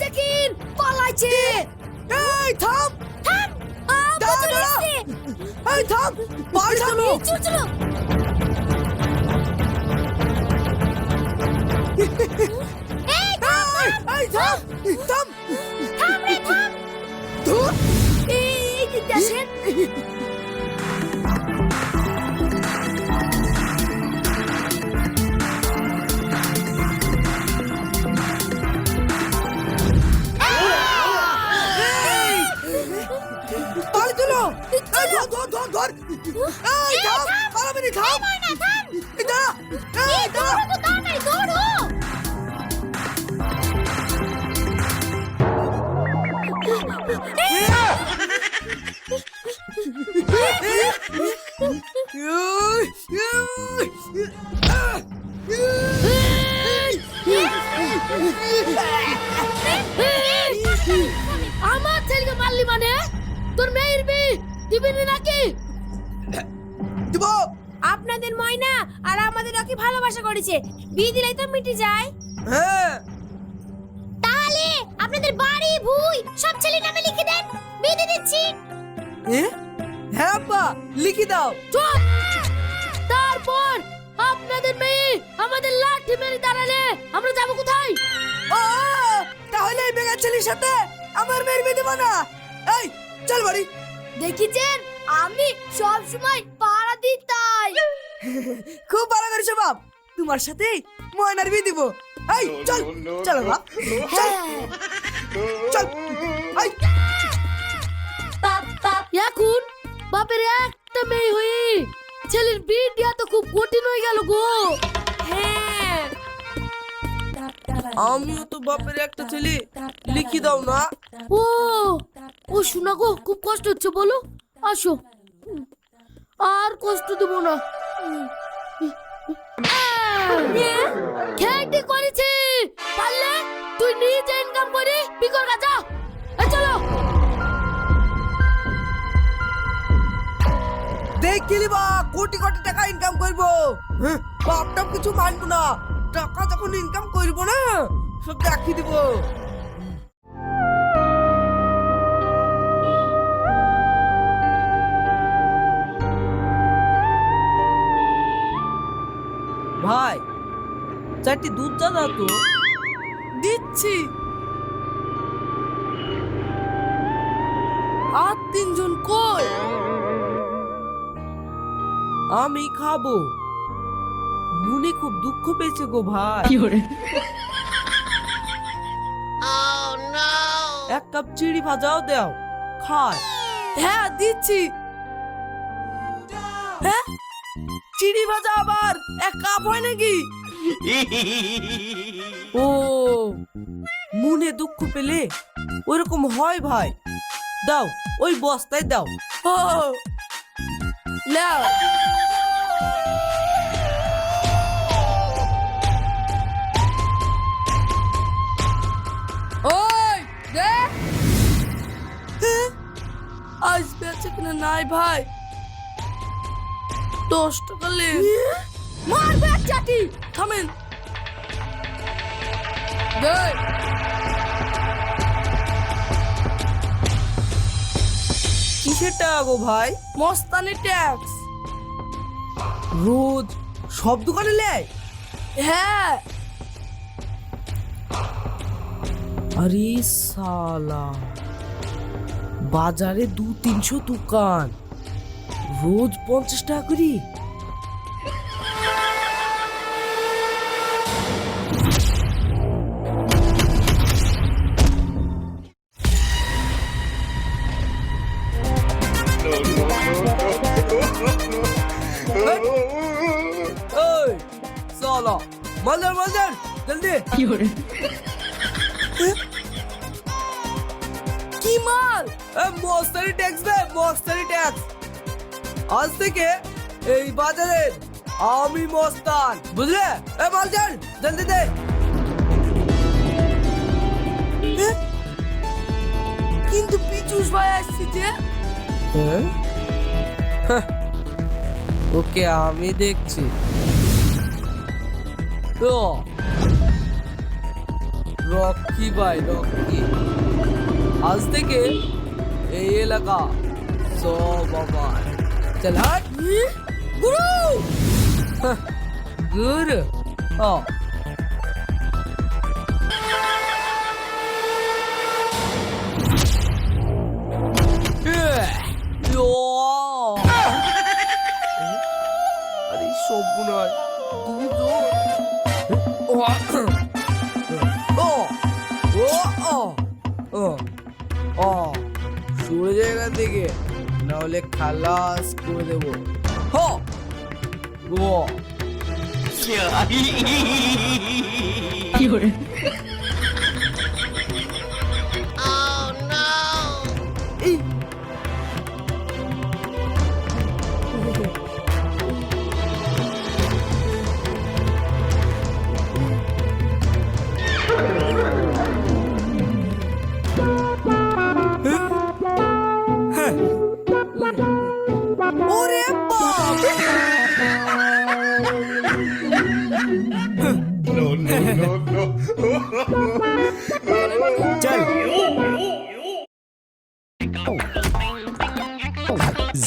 দেখিন পালাইছে। এই থাম থাম, দাঁড়া, চলে দাঁড়া। এসছে। এই থাম পালানো চলো চলো। এই থাম, এই থাম থাম থাম রে থাম। ধুর এই দিকে আসেন। তালি তুলো এই ধর ধর ধর ধর এই থাম পালাবি না থাম না থাম। এই দাঁড়া এই দাঁড়া দৌড়ো তাড়াতাড়ি দৌড়ো। আমার ছেলেকে মারলি মানে তোর মেয়ের বিয়ে দিবি না নাকি? দিব আপনাদের ময়না আর আমাদের কি ভালোবাসা করেছে, বিয়ে দিলেই তো মিটে যায়। হ্যাঁ তাহলে আপনাদের বাড়ি ভুই সব ছেলে নামে লিখে দেন, বিয়ে দিয়ে দিচ্ছি। হ্যাঁ আব্বা লিখে দাও চুপ। তারপর আপনাদের মেয়ে আমাদের লাঠি মেরে দাঁড়ালে আমরা যাবো কোথায়? ও তাহলে এই বেগার ছেলের সাথে আমার মেয়ের বিয়ে দেবো না। এই চল বাড়ি দেখেছেন আমি সব সময় পাড়া দিই তাই। খুব ভালো করেছো বাপ, তোমার সাথে ময়নার বিয়ে দিব। এই চল চলো বাপ চল চল এই এখন বাপের একটা মেয়ে হয়ে ছেলের বিয়ে দেওয়া তো খুব কঠিন হয়ে গেল গো। হ্যাঁ আমিও তো বাপের একটা ছেলে, লিখি দাও না। ও ও শোনা গো, খুব কষ্ট হচ্ছে বলো, আসো আর কষ্ট দেবো না। খেয়াটি করেছি, পারলে তুই নিজে ইনকাম করে বিকর যা। চলো দেখলি বা কোটি কোটি টাকা ইনকাম করবো, বাপটা কিছু মানবো না। টাকা যখন ইনকাম করবো না সব দেখিয়ে দিব। ভাই চারটি দুধ চা দাও তো। দিচ্ছি। আর তিনজন কই? আমি খাবো। মনে খুব দুঃখ পেয়েছে গো ভাই। এক কাপ চিড়ি ভাজাও দাও, খায়। হ্যাঁ দিচ্ছি। হ্যাঁ চিড়ি ভাজা আবার এক কাপ হয় নাকি? ও মনে দুঃখ পেলে ওরকম হয় ভাই। দাও ওই বস্তায় দাও। ও নাও। ওই দে। আজ বেঁচে কিনা নাই ভাই, 10 টাকা লে। মার বাচ্চাটি। থামেন। দে। কিসের টাকা গো ভাই? মস্তানি ট্যাক্স। রোজ সব দোকানে নেয়? হ্যাঁ। আরে সালা, বাজারে 200-300 দোকান, রোজ 50 টাকা করি। साला मलर मलर जल्दी কি মাল? মস্তানি ট্যাক্স দে, মস্তানি ট্যাক্স। আজ থেকে এই বাজারের আমি মস্তান, বুঝলে? মালজান জলদি দে। কিন্তু পিচুস ভাই আসছে যে। ওকে আমি দেখছি। তো রকি ভাই রকি, আজ থেকে এই এলাকা সব আমার। চল হাট গুরু গুরু। ও আরে সর্বনাশ, দুজন। ও ও ও ও ও সরে জায়গা থেকে, নাহলে খালাস করে দেবো। হ ও এই ওরে বাপ! चल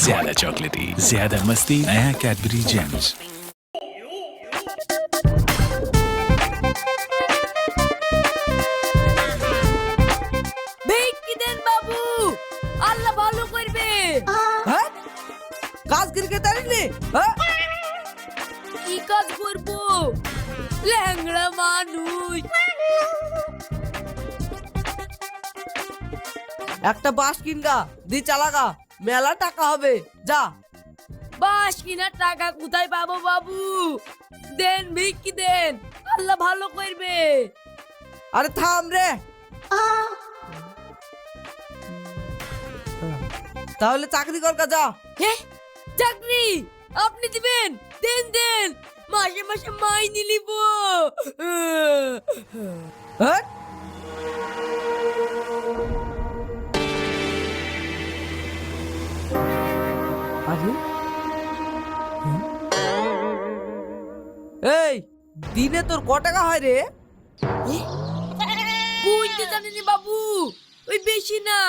ज्यादा चॉकलेटी, ज्यादा मस्ती, नया कैडबरी जेम्स। ভিক্ষি দেন বাবু, আল্লাহ ভালো করবে। হ্যাঁ কাজ করে তারিনি। হ্যাঁ কি কাজ করব? ল্যাংড়া মানুষ। একটা বাস কিনগা দি চালাগা, মেলা টাকা হবে। যা। বাস কিনার টাকা কোথায় পাবো বাবু? দেন ভিক্ষি দেন, আল্লাহ ভালো করবে। আরে থাম রে। তাহলে চাকরি কর, যা। হে, চাকরি আপনি দিবেন? দেন দেন, মাসে মাসে মাইনে নিব। হ্যাঁ আরে এই দিনে তোর ক টাকা হয় রে? বুঝতে জানেনি বাবু, ওই বেশি না,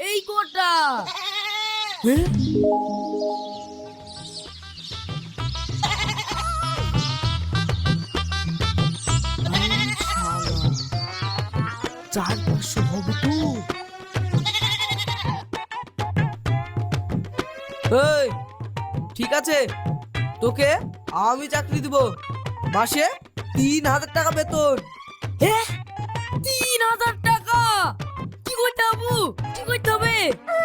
এই কটা। চার পাঁচশো হবে তো। এই ঠিক আছে, তোকে আমি চাকরি দিব, মাসে 3,000 টাকা বেতন। হ্যাঁ